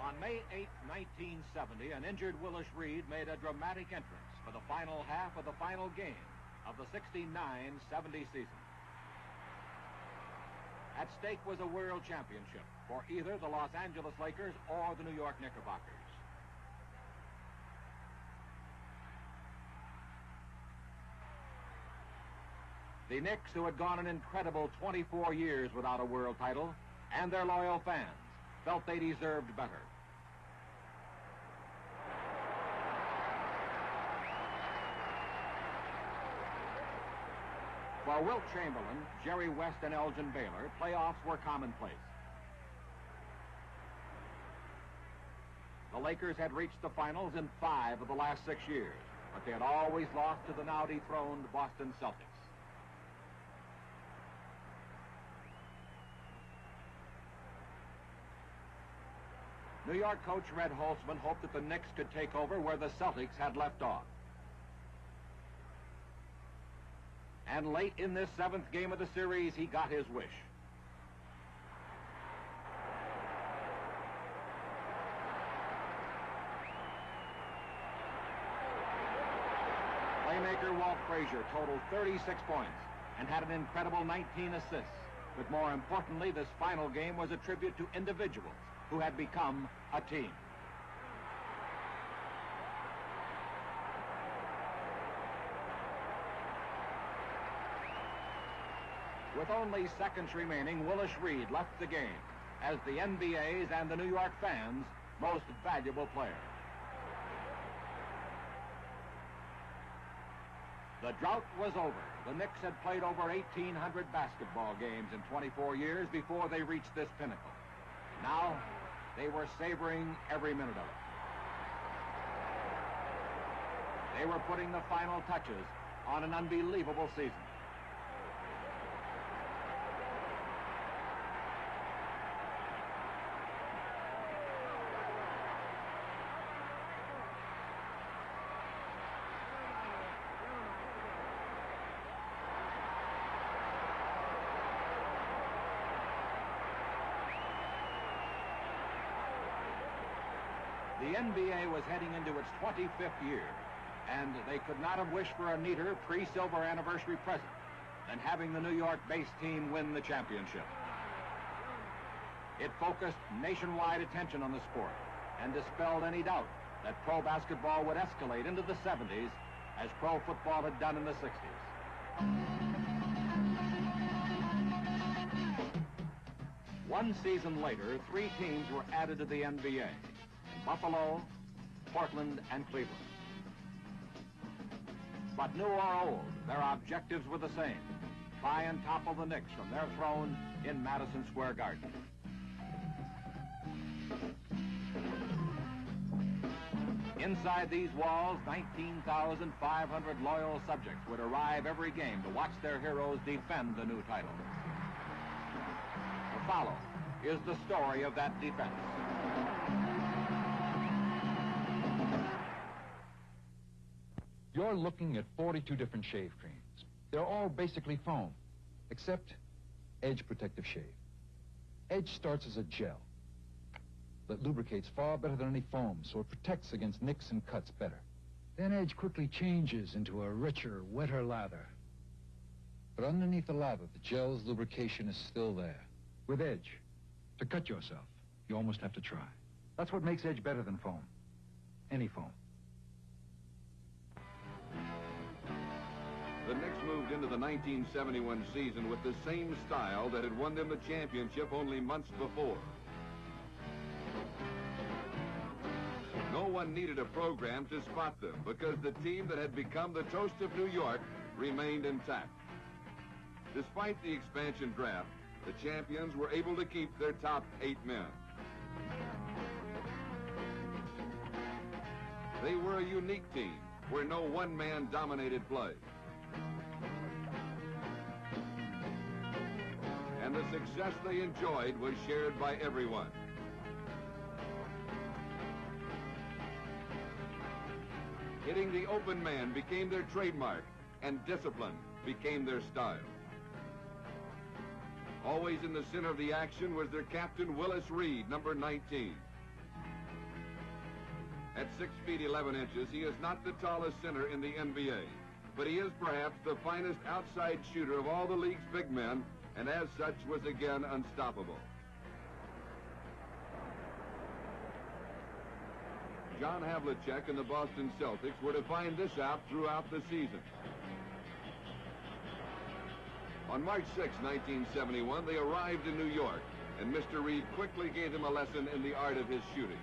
On May 8, 1970, an injured Willis Reed made a dramatic entrance for the final half of the final game of the 69-70 season. At stake was a world championship for either the Los Angeles Lakers or the New York Knickerbockers. The Knicks, who had gone an incredible 24 years without a world title, and their loyal fans felt they deserved better. For Wilt Chamberlain, Jerry West, and Elgin Baylor, playoffs were commonplace. The Lakers had reached the finals in 5 of the last 6 years, but they had always lost to the now dethroned Boston Celtics. New York coach Red Holtzman hoped that the Knicks could take over where the Celtics had left off. And late in this 7th game of the series, he got his wish. Playmaker Walt Frazier totaled 36 points and had an incredible 19 assists. But more importantly, this final game was a tribute to individuals who had become a team. With only seconds remaining, Willis Reed left the game as the NBA's and the New York fans' most valuable player. The drought was over. The Knicks had played over 1,800 basketball games in 24 years before they reached this pinnacle. Now, they were savoring every minute of it. They were putting the final touches on an unbelievable season. The NBA was heading into its 25th year, and they could not have wished for a neater pre-silver anniversary present than having the New York-based team win the championship. It focused nationwide attention on the sport and dispelled any doubt that pro basketball would escalate into the 70s as pro football had done in the 60s. One season later, 3 teams were added to the NBA. Buffalo, Portland, and Cleveland. But new or old, their objectives were the same: try and topple the Knicks from their throne in Madison Square Garden. Inside these walls, 19,500 loyal subjects would arrive every game to watch their heroes defend the new title. To follow is the story of that defense. You're looking at 42 different shave creams. They're all basically foam, except Edge Protective Shave. Edge starts as a gel that lubricates far better than any foam, so it protects against nicks and cuts better. Then Edge quickly changes into a richer, wetter lather. But underneath the lather, the gel's lubrication is still there. With Edge, to cut yourself, you almost have to try. That's what makes Edge better than foam. Any foam. The Knicks moved into the 1971 season with the same style that had won them the championship only months before. No one needed a program to spot them because the team that had become the toast of New York remained intact. Despite the expansion draft, the champions were able to keep their top 8 men. They were a unique team where no one man dominated play. and the success they enjoyed was shared by everyone. Hitting the open man became their trademark, and discipline became their style. Always in the center of the action was their captain, Willis Reed, number 19. At 6 feet 11 inches, he is not the tallest center in the NBA, but he is perhaps the finest outside shooter of all the league's big men, and as such was again unstoppable. John Havlicek and the Boston Celtics were to find this out throughout the season. On March 6, 1971, they arrived in New York, and Mr. Reed quickly gave them a lesson in the art of his shooting.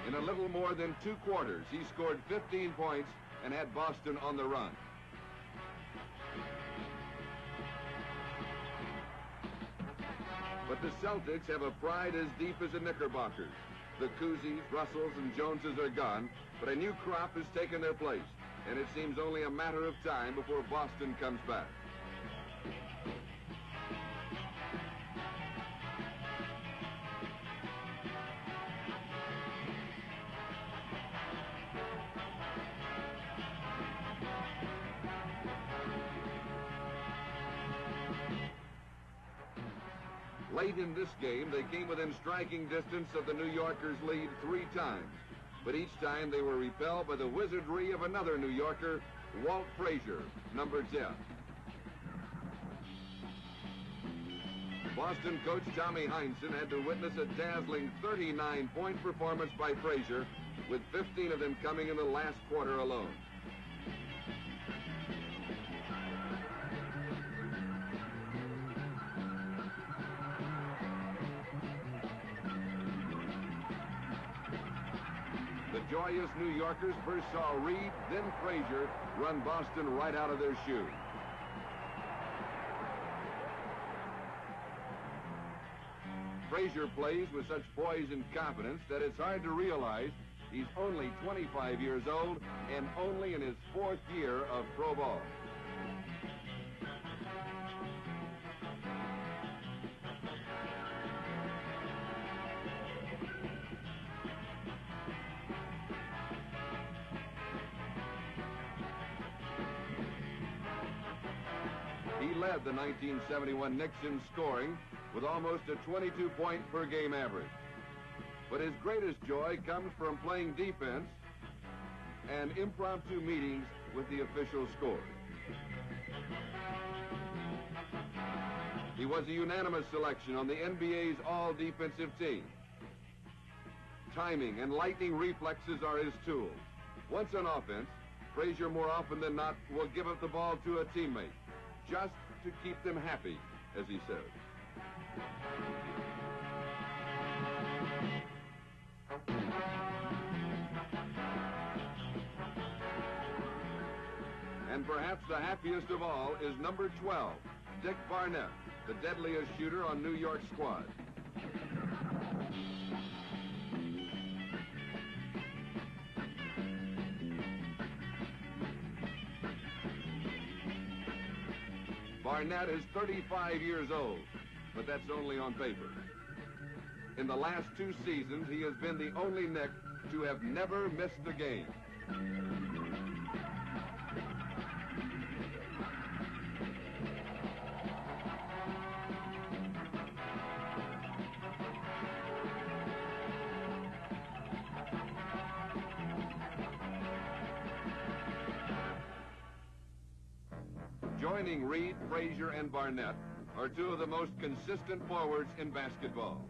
In a little more than 2 quarters, he scored 15 points and had Boston on the run. But the Celtics have a pride as deep as the Knickerbockers. The Cousies, Russells, and Joneses are gone, but a new crop has taken their place, and it seems only a matter of time before Boston comes back. Late in this game, they came within striking distance of the New Yorkers' lead 3 times. But each time they were repelled by the wizardry of another New Yorker, Walt Frazier, number 10. Boston coach Tommy Heinsohn had to witness a dazzling 39-point performance by Frazier, with 15 of them coming in the last quarter alone. The joyous New Yorkers first saw Reed, then Frazier, run Boston right out of their shoe. Frazier plays with such poise and confidence that it's hard to realize he's only 25 years old and only in his 4th year of pro ball. He led the 1971 Knicks in scoring with almost a 22-point per game average. But his greatest joy comes from playing defense and impromptu meetings with the official score. He was a unanimous selection on the NBA's all-defensive team. Timing and lightning reflexes are his tools. Once on offense, Frazier more often than not will give up the ball to a teammate, just to keep them happy, as he says. And perhaps the happiest of all is number 12, Dick Barnett, the deadliest shooter on New York's squad. Barnett is 35 years old, but that's only on paper. In the last 2 seasons, he has been the only Knick to have never missed a game. Joining Reed, Frazier, and Barnett are 2 of the most consistent forwards in basketball.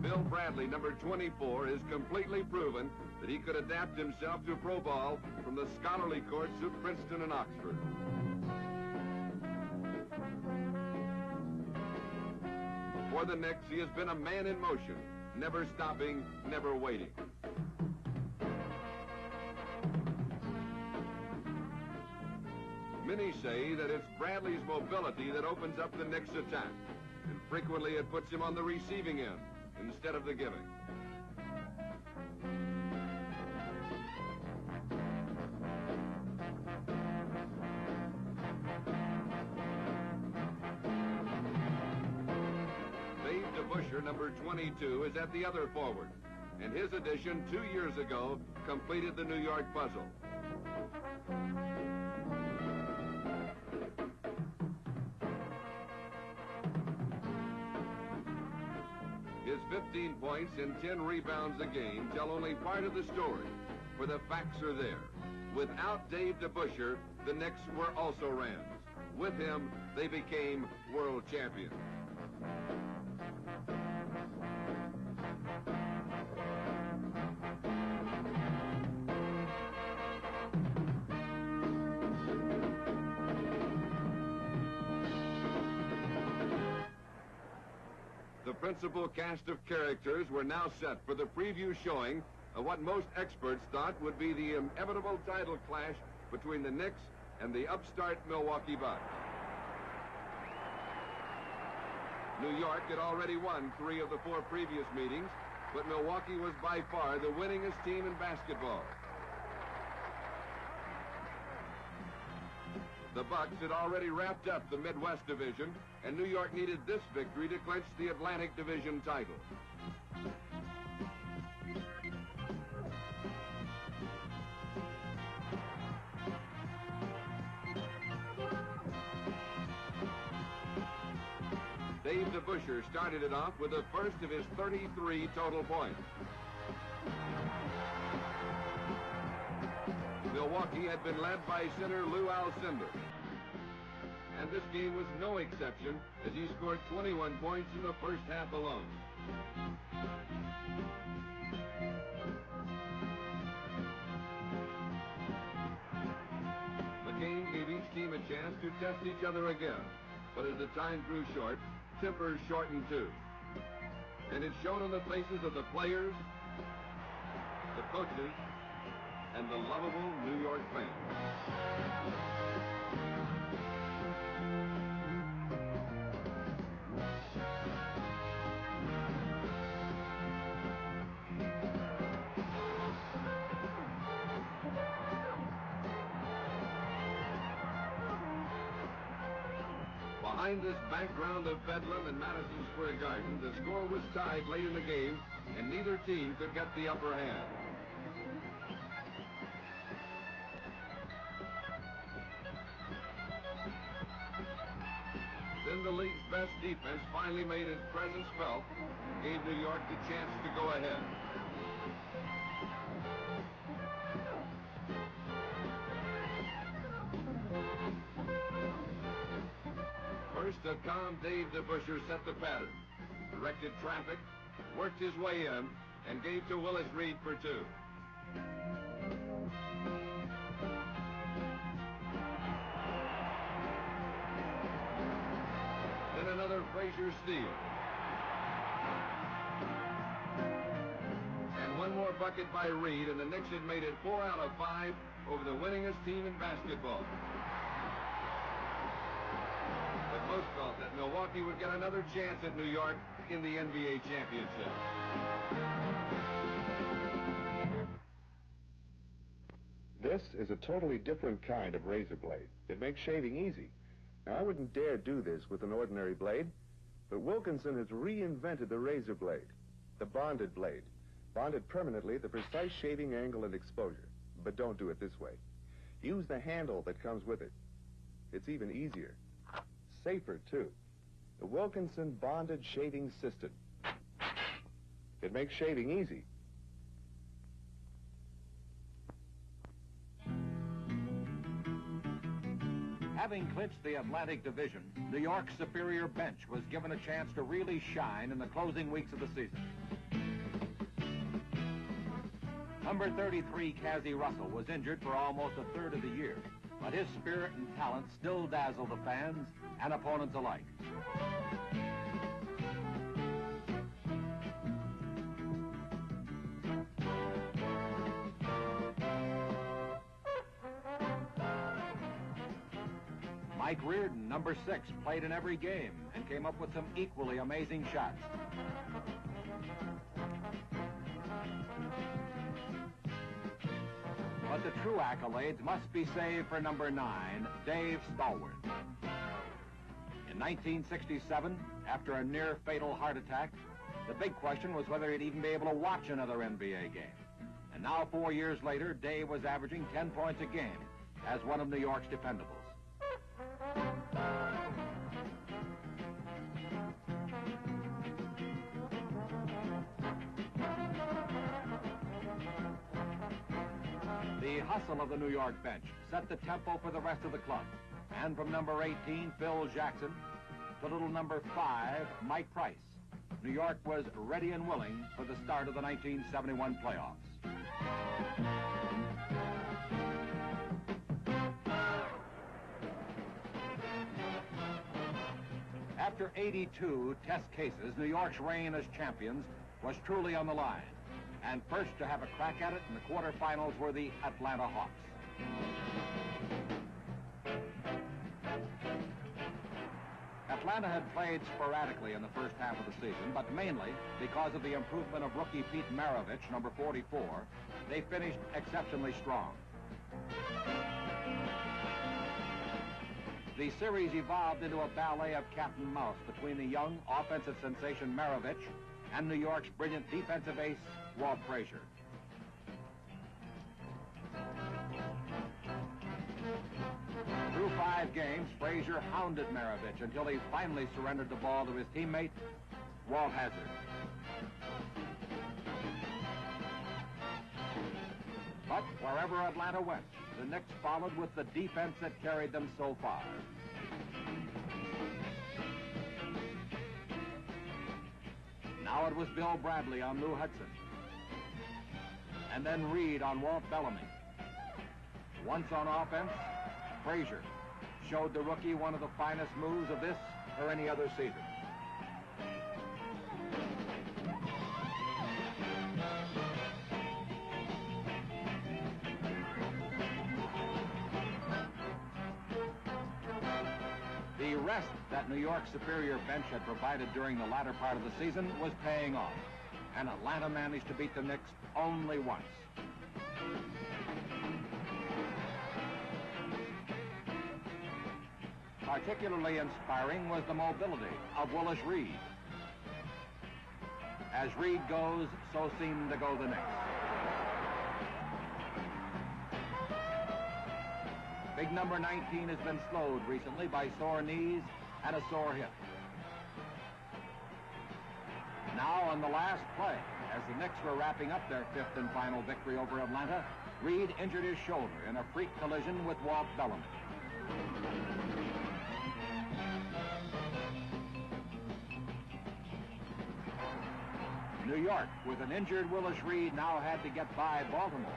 Bill Bradley, number 24, has completely proven that he could adapt himself to pro ball from the scholarly courts of Princeton and Oxford. For the Knicks, he has been a man in motion, never stopping, never waiting. Many say that it's Bradley's mobility that opens up the Knicks' attack. and frequently it puts him on the receiving end instead of the giving. Dave DeBusschere, number 22, is at the other forward, and his addition 2 years ago completed the New York puzzle. His 15 points and 10 rebounds a game tell only part of the story, for the facts are there. Without Dave DeBusschere, the Knicks were also Rams. With him, they became world champions. The principal cast of characters were now set for the preview showing of what most experts thought would be the inevitable title clash between the Knicks and the upstart Milwaukee Bucks. New York had already won 3 of the 4 previous meetings, but Milwaukee was by far the winningest team in basketball. The Bucks had already wrapped up the Midwest Division, and New York needed this victory to clinch the Atlantic Division title. Dave DeBusschere started it off with the first of his 33 total points. Milwaukee had been led by center Lou Alcindor. And this game was no exception as he scored 21 points in the first half alone. The game gave each team a chance to test each other again. But as the time grew short, tempers shortened too. And it showed on the faces of the players, the coaches, and the lovable New York fans. Behind this background of bedlam in Madison Square Garden, the score was tied late in the game, and neither team could get the upper hand. Then the league's best defense finally made its presence felt and gave New York the chance to go ahead. First, a calm Dave DeBusschere set the pattern, directed traffic, worked his way in, and gave to Willis Reed for 2. Then another Frazier steal. And one more bucket by Reed, and the Knicks had made it 4 out of 5 over the winningest team in basketball. But most felt that Milwaukee would get another chance at New York in the NBA championship. This is a totally different kind of razor blade. It makes shaving easy. Now, I wouldn't dare do this with an ordinary blade, but Wilkinson has reinvented the razor blade, the bonded blade, bonded permanently at the precise shaving angle and exposure. But don't do it this way. Use the handle that comes with it. It's even easier. Safer, too. The Wilkinson Bonded Shaving System. It makes shaving easy. Having clinched the Atlantic Division, New York's superior bench was given a chance to really shine in the closing weeks of the season. Number 33, Cassie Russell, was injured for almost a third of the year, but his spirit and talent still dazzle the fans and opponents alike. Mike Reardon, number 6, played in every game and came up with some equally amazing shots. But the true accolades must be saved for number 9, Dave Stallworth. In 1967, after a near-fatal heart attack, the big question was whether he'd even be able to watch another NBA game. And now, 4 years later, Dave was averaging 10 points a game as one of New York's dependables. The hustle of the New York bench set the tempo for the rest of the club. And from number 18, Phil Jackson, to little number 5, Mike Price, New York was ready and willing for the start of the 1971 playoffs. After 82 test cases, New York's reign as champions was truly on the line. And first to have a crack at it in the quarterfinals were the Atlanta Hawks. Atlanta had played sporadically in the first half of the season, but mainly because of the improvement of rookie Pete Maravich, number 44, they finished exceptionally strong. The series evolved into a ballet of cat and mouse between the young offensive sensation Maravich and New York's brilliant defensive ace, Walt Frazier. Through 5 games, Frazier hounded Maravich until he finally surrendered the ball to his teammate, Walt Hazzard. But wherever Atlanta went, the Knicks followed with the defense that carried them so far. Now it was Bill Bradley on Lou Hudson. And then Reed on Walt Bellamy. Once on offense, Frazier showed the rookie one of the finest moves of this or any other season. The rest that New York's superior bench had provided during the latter part of the season was paying off, and Atlanta managed to beat the Knicks only once. Particularly inspiring was the mobility of Willis Reed. As Reed goes, so seem to go the Knicks. Big number 19 has been slowed recently by sore knees and a sore hip. Now on the last play, as the Knicks were wrapping up their 5th and final victory over Atlanta, Reed injured his shoulder in a freak collision with Walt Bellamy. New York, with an injured Willis Reed, now had to get by Baltimore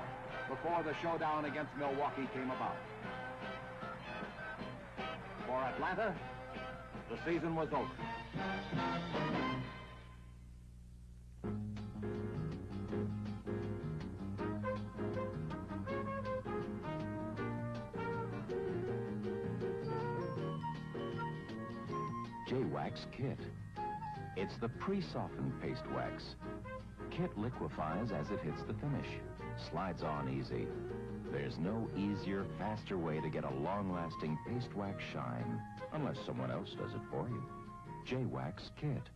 before the showdown against Milwaukee came about. For Atlanta, the season was over. J-Wax Kit. It's the pre-softened paste wax. Kit liquefies as it hits the finish. Slides on easy. There's no easier, faster way to get a long-lasting paste wax shine, unless someone else does it for you. J-Wax Kit.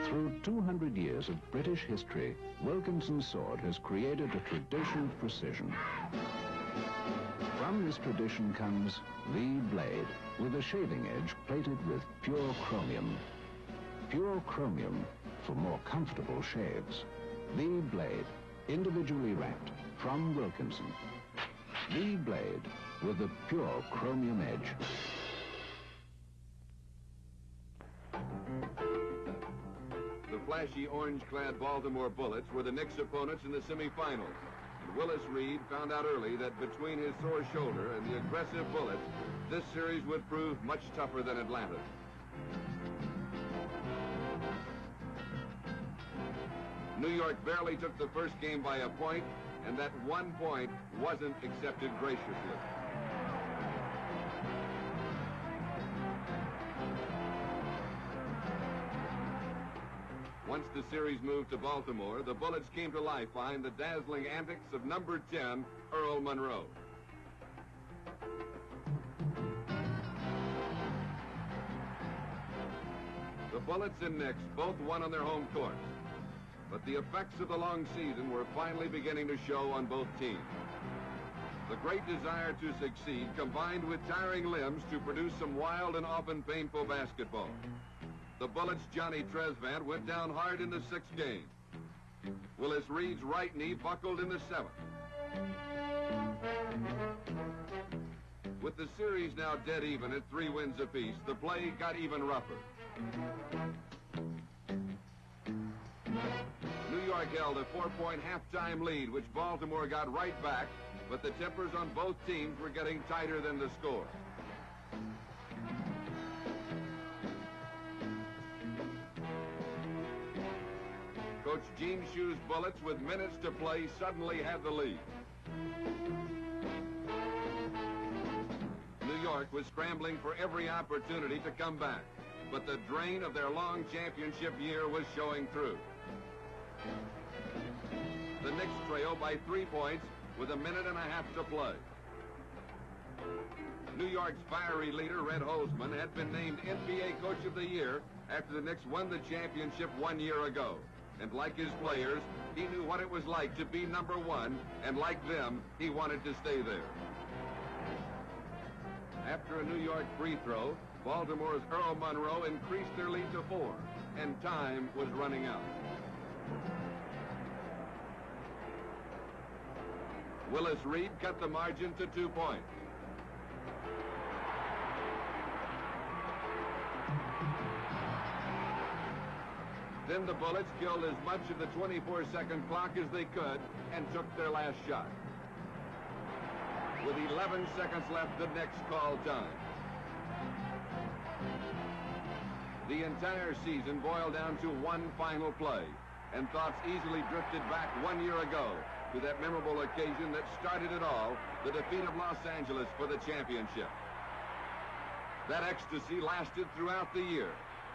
Through 200 years of British history, Wilkinson Sword has created a tradition of precision. From this tradition comes the blade, with a shaving edge plated with pure chromium. Pure chromium for more comfortable shaves. The blade, individually wrapped, from Wilkinson. The blade with the pure chromium edge. The flashy orange-clad Baltimore Bullets were the Knicks' opponents in the semifinals. And Willis Reed found out early that between his sore shoulder and the aggressive Bullets, this series would prove much tougher than Atlanta. New York barely took the first game by a point, and that 1 point wasn't accepted graciously. Once the series moved to Baltimore, the Bullets came to life behind the dazzling antics of number 10, Earl Monroe. The Bullets and Knicks both won on their home courts, but the effects of the long season were finally beginning to show on both teams. The great desire to succeed combined with tiring limbs to produce some wild and often painful basketball. The Bullets' Johnny Tresvant went down hard in the 6th game. Willis Reed's right knee buckled in the 7th. With the series now dead even at 3 wins apiece, the play got even rougher. New York held a 4-point halftime lead, which Baltimore got right back, but the tempers on both teams were getting tighter than the score. Coach Gene Shue's Bullets, with minutes to play, suddenly had the lead. New York was scrambling for every opportunity to come back, but the drain of their long championship year was showing through. The Knicks trailed by 3 points with 1.5 minutes to play. New York's fiery leader, Red Holzman, had been named NBA Coach of the Year after the Knicks won the championship 1 year ago. And like his players, he knew what it was like to be number 1, and like them, he wanted to stay there. After a New York free throw, Baltimore's Earl Monroe increased their lead to 4, and time was running out. Willis Reed cut the margin to 2 points. Then the Bullets killed as much of the 24-second clock as they could and took their last shot. With 11 seconds left, the Knicks called time. The entire season boiled down to one final play, and thoughts easily drifted back 1 year ago to that memorable occasion that started it all, the defeat of Los Angeles for the championship. That ecstasy lasted throughout the year,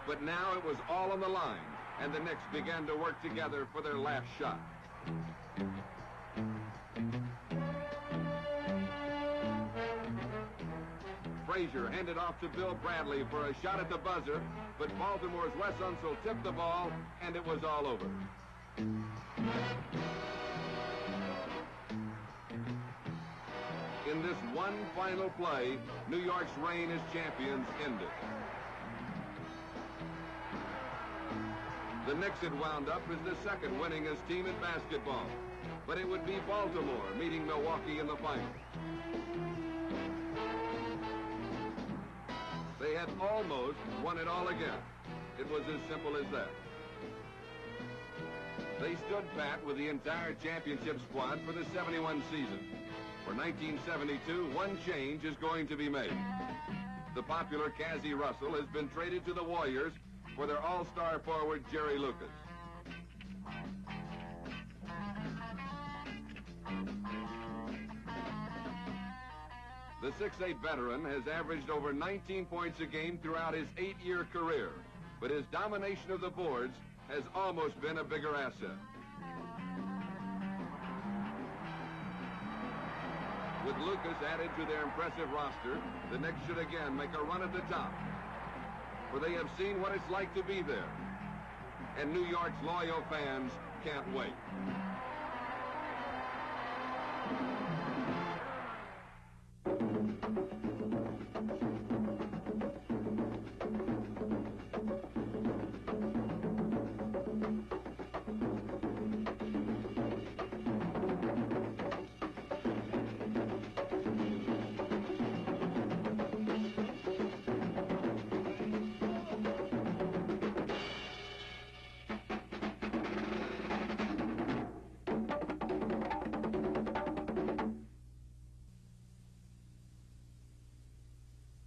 but now it was all on the line, and the Knicks began to work together for their last shot. Frazier handed off to Bill Bradley for a shot at the buzzer, but Baltimore's Wes Unseld tipped the ball, and it was all over. In this one final play, New York's reign as champions ended. The Knicks had wound up as the second winningest team in basketball, but it would be Baltimore meeting Milwaukee in the final. They had almost won it all again. It was as simple as that. They stood pat with the entire championship squad for the 71 season. For 1972, one change is going to be made. The popular Cassie Russell has been traded to the Warriors for their all-star forward, Jerry Lucas. The 6'8" veteran has averaged over 19 points a game throughout his 8-year career, but his domination of the boards has almost been a bigger asset. With Lucas added to their impressive roster, the Knicks should again make a run at the top, for they have seen what it's like to be there, and New York's loyal fans can't wait.